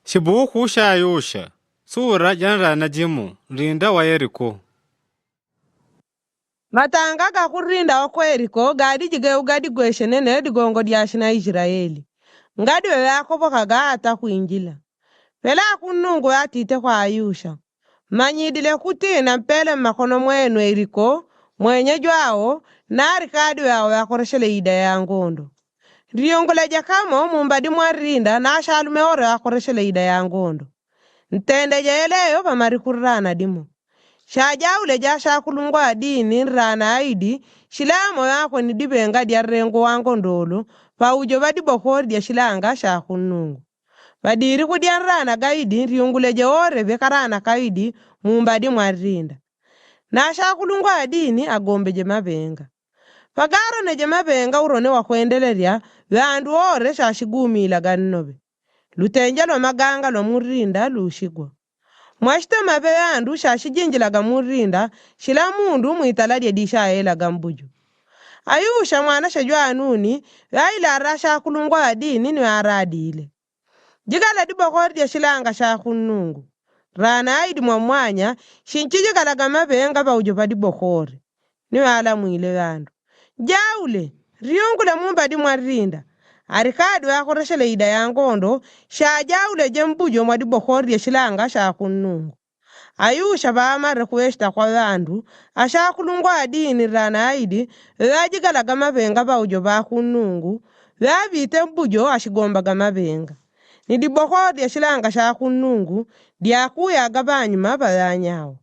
Xibuku xa Ayusha, sura janrana jimu, rinda wa Yeriko. Matanga ga kurinda wa Yeriko gadi jigeu gadi gweshenene digongo dyashina Israeli. Ngadi wewe Yakobo kagata kuinjila. Pela kunungu yatite kwa Ayusha. Manyidile kutina mpele makono mwenu Yeriko, mwenye jwao, nari kadi wao yakoreshele ida ya ngondo. Riyongole jakamo mumbadi mwarinda na shalume ore yakoreshele ida ya ngondo. Ntende jaeleyo pamari kurana dimo. Shajaule jasha kulungwa dini rana aidi shilamo yako ni dibenga dia rengo wango ndolo pa ujo badi bokori dia shilanga sha kunungu. Badiri kudia rana gaidi riungule jeore bekarana kaidi mumbadi mwarinda. Na sha kulungwa dini agombe jemabenga. Pagaro ne jemabenga urone wa kuendeleria vandu ore sha shigumi la gannobe. Lutenja lo maganga lo murinda lushigwa. Mwashita mabe yandu shashijinjilaga murinda shila mundu muitaladye dishaelaga mbuju. Ayusha mwana shajwa anuni yaila rasha kulungwa adini ni aradile. Jigala dibokordye shilanga shakunungu. Rana aidi mwamwanya shinchijigalaga mabenga baujopa dibokori. Ni ala mwile yandu. Jaule riungule mumbadi mwarinda. Arikadu yakoreshele ida ya ngondo shajaule jembujo mwadi bokori ya shilanga shakunungu. Ayusha baamare kueshta kwa vandu ashakulungwa adini rana aidi yajigalaga mabenga baujo bakunungu yabite mbujo ashigombaga mabenga. Nidi bokori ya shilanga shakunungu diakuyaga banyuma bayanyawo.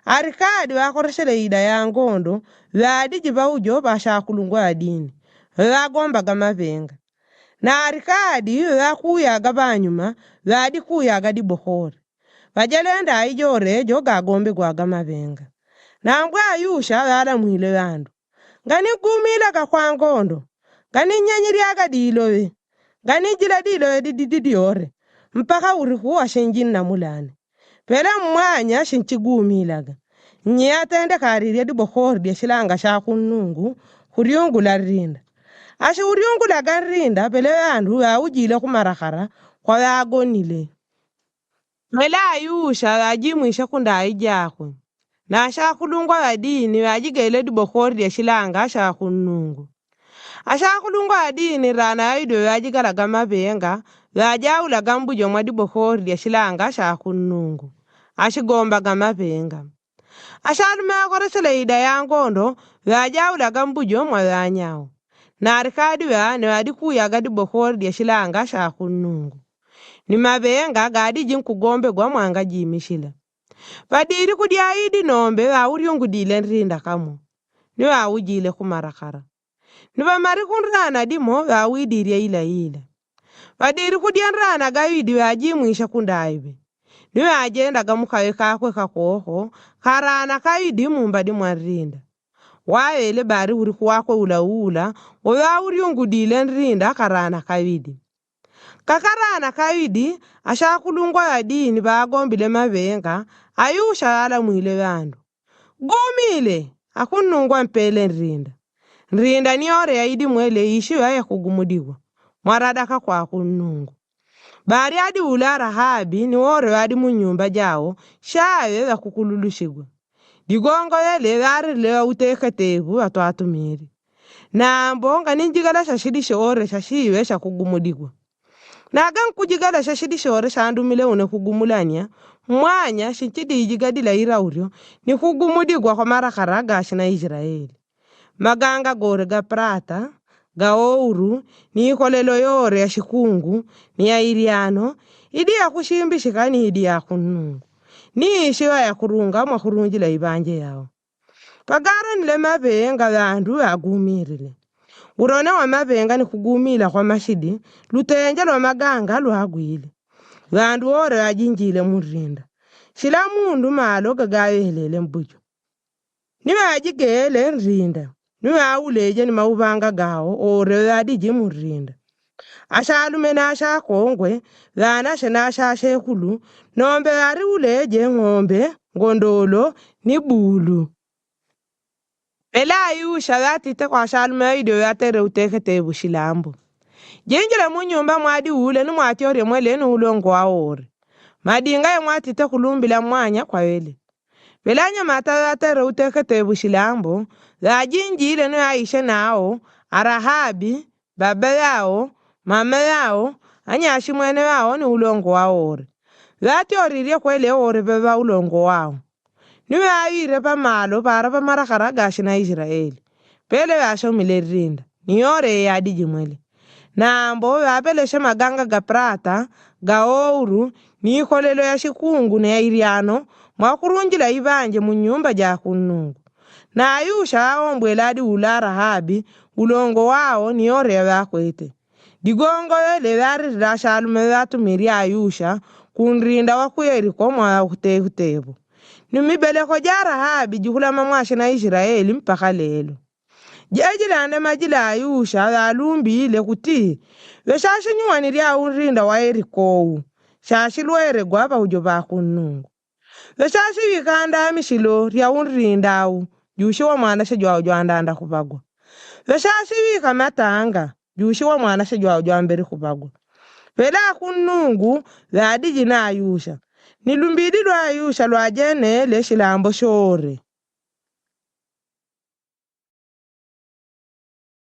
Arikadu yakoreshele ida ya ngondo yadiji baujo bashakulungwa adini yagombaga mabenga. Na arikadi yakuyaga banyuma yadi kuyaga di bokori. Vajelenda aijore joga gombe gwaga mabenga. Na mbwa Ayusha yala mwile yandu. Ngani gumila ka kwa ngondo. Ngani nyanyiriaga dilowe. Ngani jila dilowe didiore. Mpaka urikuwa shenjini na mulane. Pela mwanya shenchigumilaga. Nyatende kariria di bokori dia shilanga shakunungu kuriungu la rinda. Ashe uriungu la garinda pele yandu ya ujile kumarakara kwa yagonile. Mela Ayusha yajimwisha kunda ijakwe. Na asha kulungwa adini yajigele di bokori ya shilanga asha kunungu. Asha kulungwa adini rana aido yajigalaga mabenga yajaula gambujo mwadi bokori ya shilanga asha kunungu. Ashigombaga mabenga. Ashalume yakoresele ida ya ngondo yajaula gambujo mwayanyawo. Na arikadi ne wadi kuyaga di bokori dia shilanga shakunungu. Ni mabenga gadi jinkugombe gwa mwanga jimishila. Vadiri kudia idi nombe wa uriungu dile nrinda kamo. Ni wa ujile kumarakara. Ni wa marikunrana dimo wa uidiria ila. Vadiri kudia nrana gawidi wa jimwisha kundaibe. Ni wa ajenda gamukawe kakwe kakoho karana kaidi mumbadi mwarinda. Waele bari uri kuwako ula oya uriungu dile nrinda karana kawidi. Kakarana kawidi ashakulungwa adini bagombile mabenga Ayusha ala mwile yandu. Gumile akunungwa mpele nrinda. Nrinda ni ore ya idi mwele ishi ya kugumudiwa. Mwaradaka kwa kunungu. Bari adi ulara habi ni ore adi munyumba jao shawe ya kukululushigwa. Digongo yele yari lewa uteka tebu atuatumiri. Na mbonga ninjigala shashidishe ore shashiwe shakugumudigwa. Na agang kujigala shashidishe ore shandumile une kugumulania. Mwanya shinchidi ijigadi la iraurio ni kugumudigwa kwa marakara gashi na Israeli. Maganga gore ga prata, ga ouru, ni ikolelo yore ya shikungu, ni ya iriano, idi ya kushimbishika ni idi ya kunungu. Ni ishiwa ya kurunga mwa kurunjila ibanje yao. Pagaro nile mabenga yandu ya gumirile. Urone wa mabenga ni kugumila kwa mashidi, lutenja wa maganga luagwile. Yandu ore ya jinjile murinda. Shila mundu malo gagawe helele mbujo. Niwe ajigele nrinda. Niwe auleje ni maubanga gao ore ya diji murinda. Ashalume na asha kongwe, dhana shena asha shekulu, nombe yari uleje ngombe, ngondolo, ni bulu. Pela Ayusha yatite kwa ashalume idio yatere uteke tebu shilambo. Jinjile munyumba mwadi ule ni mwatiore mwele ni ulongo waore. Madinga ya mwatite kulumbila mwanya kwa wele. Velanya matatere utekete bushilambo, za jinjile ni Aisha nao, Arahabi, baba yao, mama yao, anyashi mwene wao ni ulongo waore. Zati oririe kwele ore beba ulongo wao. Niwe ayire pa malo para pa marakara gashi na Israeli. Pele yasho milerinda. Ni ore ya adiji mwele. Na ambo wapeleshe maganga ga prata, ga ouru, ni kolelo ya shikungu na ya iriano, mwakurunjila ibanje munyumba ja kunungu. Na Ayusha aombwe ladi ula Rahabi, ulongo wao ni ore ya kwete. Digongo yele yari rashalume watu miri Ayusha, kunrinda wakuyeri kwa mwa kutebu. Numibeleko ja Rahabi jukula mamwashi na Israeli mpaka lelo. Jejilande majila Ayusha alumbi ile kuti. Weshashi nyuwani ria unrinda wa Erikou. Shashi luere gwaba ujoba kunungu. Weshashi wikanda mishilo ria unrinda au. Jushi wa mwana shejwa ujoandanda kubagwa. Weshashi wika matanga. Jushi wa mwana shejwa ujoamberi kubagwa. Pela kunungu za adiji na Ayusha. Nilumbidi lwa Ayusha lwa jene le shilambo shore.